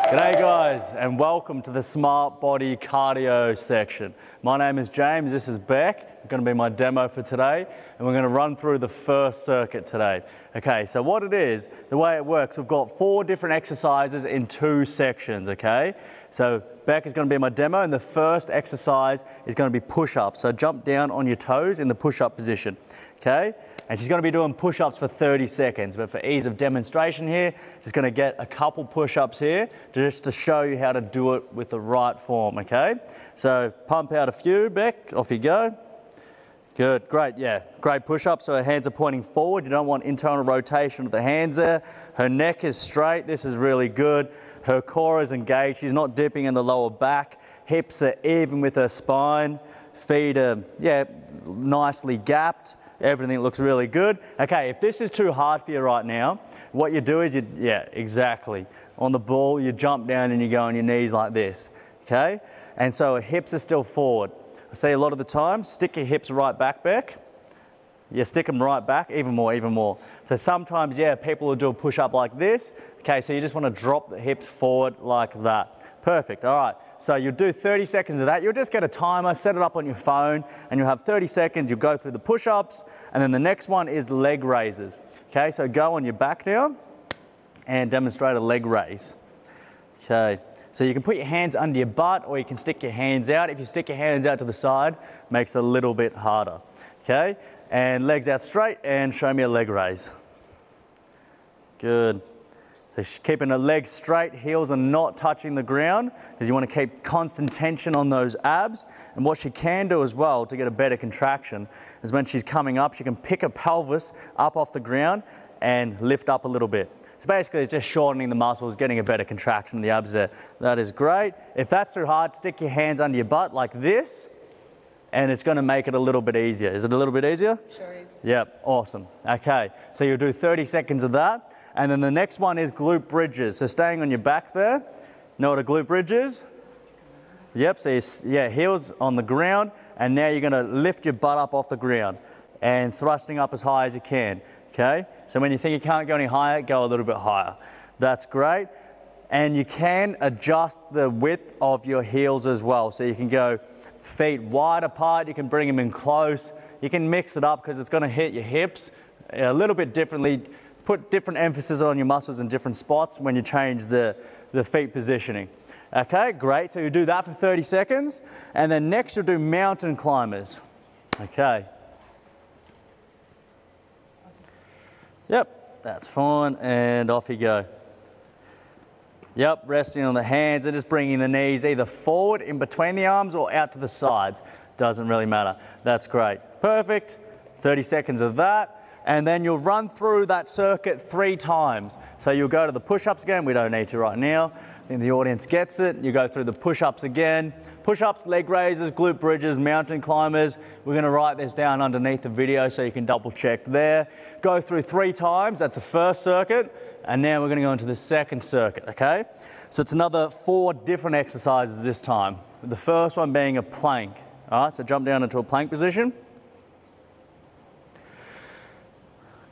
G'day guys, and welcome to the Smart Body Cardio section. My name is James, this is Beck. It's going to be my demo for today, and we're going to run through the first circuit today. Okay, so what it is, the way it works, we've got 4 different exercises in 2 sections, okay? So Beck is going to be my demo, and the first exercise is going to be push-ups. So jump down on your toes in the push-up position, okay? And she's going to be doing push-ups for 30 seconds, but for ease of demonstration here, just going to get a couple push-ups here just to show you how to do it with the right form, okay? So pump out a few, Beck, off you go. Good, great, yeah, great push-up. So her hands are pointing forward. You don't want internal rotation of the hands there. Her neck is straight. This is really good. Her core is engaged. She's not dipping in the lower back. Hips are even with her spine. Feet are, yeah, nicely gapped. Everything looks really good. Okay, if this is too hard for you right now, what you do is yeah, exactly. On the ball, you jump down and you go on your knees like this, okay? And so her hips are still forward. I say a lot of the time, stick your hips right back, Beck. You stick them right back, even more, even more. So sometimes, yeah, people will do a push-up like this. Okay, so you just want to drop the hips forward like that. Perfect, all right. So you'll do 30 seconds of that. You'll just get a timer, set it up on your phone, and you'll have 30 seconds. You'll go through the push-ups, and then the next one is leg raises. Okay, so go on your back now and demonstrate a leg raise. Okay, so you can put your hands under your butt, or you can stick your hands out. If you stick your hands out to the side, it makes it a little bit harder. Okay, and legs out straight, and show me a leg raise. Good. So keeping her legs straight, heels are not touching the ground, because you want to keep constant tension on those abs. And what she can do as well to get a better contraction is when she's coming up, she can pick her pelvis up off the ground and lift up a little bit. So basically it's just shortening the muscles, getting a better contraction in the abs there. That is great. If that's too hard, stick your hands under your butt like this, and it's going to make it a little bit easier. Is it a little bit easier? Sure is. Yep, awesome. Okay, so you'll do 30 seconds of that. And then the next one is glute bridges. So staying on your back there. Know what a glute bridge is? Yep, so yeah, heels on the ground, and now you're gonna lift your butt up off the ground and thrusting up as high as you can, okay? So when you think you can't go any higher, go a little bit higher. That's great. And you can adjust the width of your heels as well. So you can go feet wide apart, you can bring them in close. You can mix it up because it's gonna hit your hips a little bit differently. Put different emphasis on your muscles in different spots when you change the feet positioning. Okay, great. So you do that for 30 seconds. And then next you'll do mountain climbers. Okay. Yep, that's fine. And off you go. Yep, resting on the hands and just bringing the knees either forward in between the arms or out to the sides. Doesn't really matter. That's great. Perfect. 30 seconds of that. And then you'll run through that circuit 3 times. So you'll go to the push-ups again. We don't need to right now. I think the audience gets it. You go through the push-ups again. Push-ups, leg raises, glute bridges, mountain climbers. We're going to write this down underneath the video so you can double check there. Go through 3 times. That's the first circuit. And now we're going to go into the second circuit, okay? So it's another 4 different exercises this time. The first one being a plank. All right, so jump down into a plank position.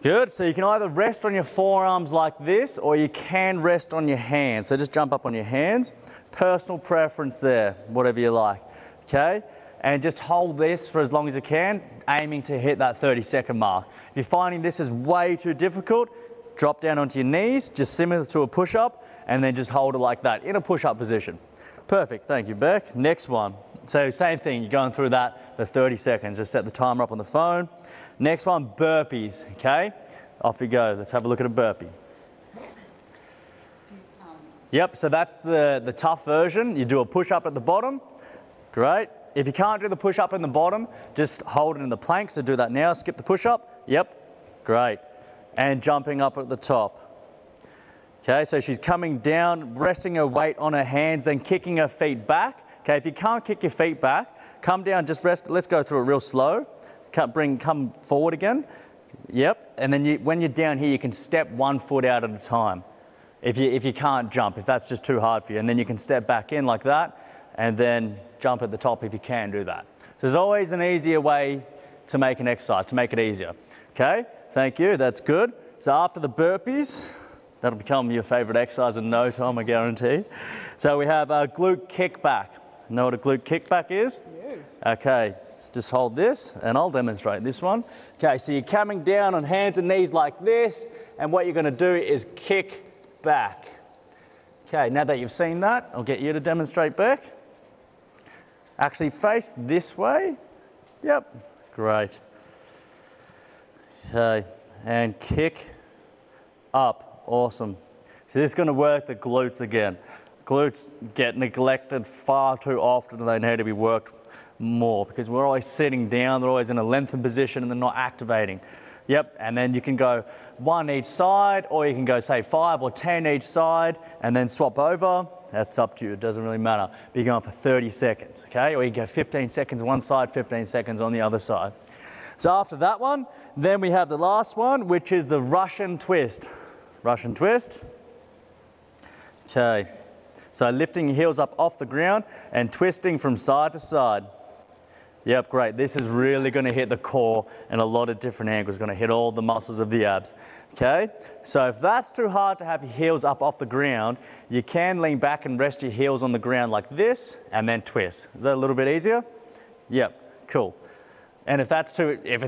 Good, so you can either rest on your forearms like this, or you can rest on your hands. So just jump up on your hands. Personal preference there, whatever you like, okay? And just hold this for as long as you can, aiming to hit that 30-second mark. If you're finding this is way too difficult, drop down onto your knees, just similar to a push-up, and then just hold it like that in a push-up position. Perfect, thank you, Beck. Next one. So same thing, you're going through that for 30 seconds. Just set the timer up on the phone. Next one, burpees, okay? Off you go. Let's have a look at a burpee. Yep, so that's the tough version. You do a push-up at the bottom. Great. If you can't do the push-up in the bottom, just hold it in the plank. So do that now. Skip the push-up. Yep, great. And jumping up at the top. Okay, so she's coming down, resting her weight on her hands, then kicking her feet back. Okay, if you can't kick your feet back, come down, just rest. Let's go through it real slow. Come forward again. Yep, and then when you're down here, you can step 1 foot out at a time. If you can't jump, if that's just too hard for you. And then you can step back in like that, and then jump at the top if you can do that. So there's always an easier way to make an exercise, to make it easier. Okay, thank you, that's good. So after the burpees, That'll become your favorite exercise in no time, I guarantee. So we have a glute kickback. Know what a glute kickback is? Yeah. Okay, so just hold this and I'll demonstrate this one. Okay, so you're coming down on hands and knees like this, and what you're gonna do is kick back. Okay, now that you've seen that, I'll get you to demonstrate back. Actually face this way. Yep, great. Okay, and kick up, awesome. So this is gonna work the glutes again. Glutes get neglected far too often and they need to be worked more because we're always sitting down, they're always in a lengthened position and they're not activating. Yep, and then you can go 1 each side, or you can go say 5 or 10 each side and then swap over. That's up to you, it doesn't really matter. But you're going for 30 seconds, okay? Or you can go 15 seconds one side, 15 seconds on the other side. So after that one, then we have the last one, which is the Russian twist. Russian twist. Okay. So lifting your heels up off the ground and twisting from side to side. Yep, great. This is really going to hit the core and a lot of different angles. Going to hit all the muscles of the abs. Okay, so if that's too hard to have your heels up off the ground, you can lean back and rest your heels on the ground like this and then twist. Is that a little bit easier? Yep, cool. And if it's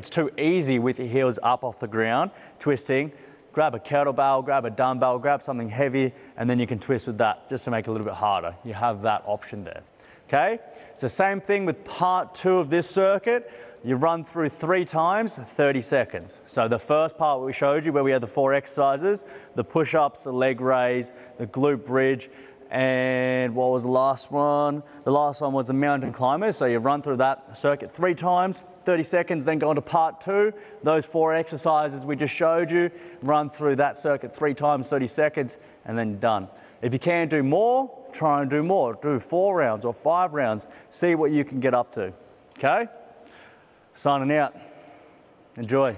too easy with your heels up off the ground, twisting, grab a kettlebell, grab a dumbbell, grab something heavy, and then you can twist with that just to make it a little bit harder. You have that option there, okay? It's the same thing with part 2 of this circuit. You run through 3 times, 30 seconds. So the first part we showed you where we had the 4 exercises, the push-ups, the leg raise, the glute bridge, and what was the last one? The last one was the mountain climbers. So you run through that circuit 3 times, 30 seconds, then go on to part 2. Those 4 exercises we just showed you, run through that circuit 3 times, 30 seconds, and then done. If you can do more, try and do more. Do 4 rounds or 5 rounds. See what you can get up to, okay? Signing out. Enjoy.